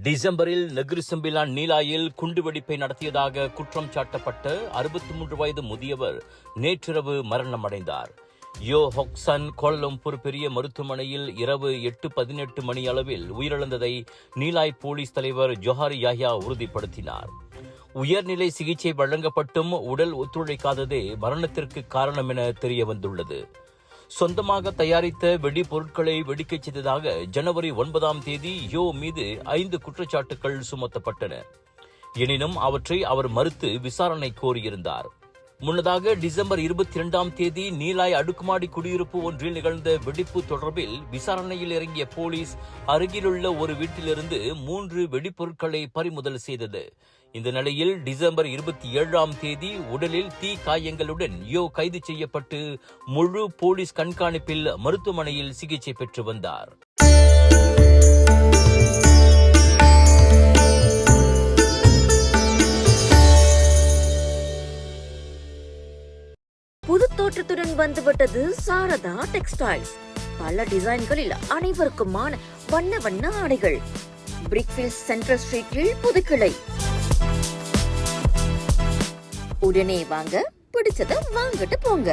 டிசம்பரில் நெகிரிசம்பிலான் நீலாயில் குண்டுவெடிப்பை நடத்தியதாக குற்றம் சாட்டப்பட்ட 63 வயது முதியவர் நேற்றிரவு மரணமடைந்தார். யோ ஹொக்சன் கோலலம்பூர் பெரிய மருத்துவமனையில் இரவு 8:18 மணி அளவில் உயிரிழந்ததை நீலாய் போலீஸ் தலைவர் ஜொஹாரி யாஹ்யா உறுதிப்படுத்தினார். உயர்நிலை சிகிச்சை வழங்கப்பட்டும் உடல் ஒத்துழைக்காததே மரணத்திற்கு காரணம் என தெரியவந்துள்ளது. சொந்தமாக தயாரித்த வெடிபொருட்களை வெடிக்கச் செய்ததாக ஜனவரி 9 யோ மீது 5 குற்றச்சாட்டுகள் சுமத்தப்பட்டன. எனினும் அவற்றை அவர் மறுத்து விசாரணை கோரியிருந்தார். முன்னதாக டிசம்பர் 22 நீலாய் அடுக்குமாடி குடியிருப்பு ஒன்றில் நிகழ்ந்த வெடிப்பு தொடர்பில் விசாரணையில் இறங்கிய போலீஸ் அருகிலுள்ள ஒரு வீட்டிலிருந்து 3 வெடிப்பொருட்களை பறிமுதல் செய்தது. இந்த நிலையில் டிசம்பர் 27 உடலில் தீ காயங்களுடன் யோ கைது செய்யப்பட்டு முழு போலீஸ் கண்காணிப்பில் மருத்துவமனையில் சிகிச்சை பெற்று வந்தார். புது தோற்றத்துடன் வந்துவிட்டது சாரதா டெக்ஸ்டைல்ஸ். பல டிசைன்களில் அனைவருக்குமான வண்ண வண்ண ஆடைகள். பிரிக்ஃபீல்ட் சென்ட்ரல் ஸ்ட்ரீட்டில் புதுக்கிளை. உடனே வாங்க, பிடிச்சத வாங்கிட்டு போங்க.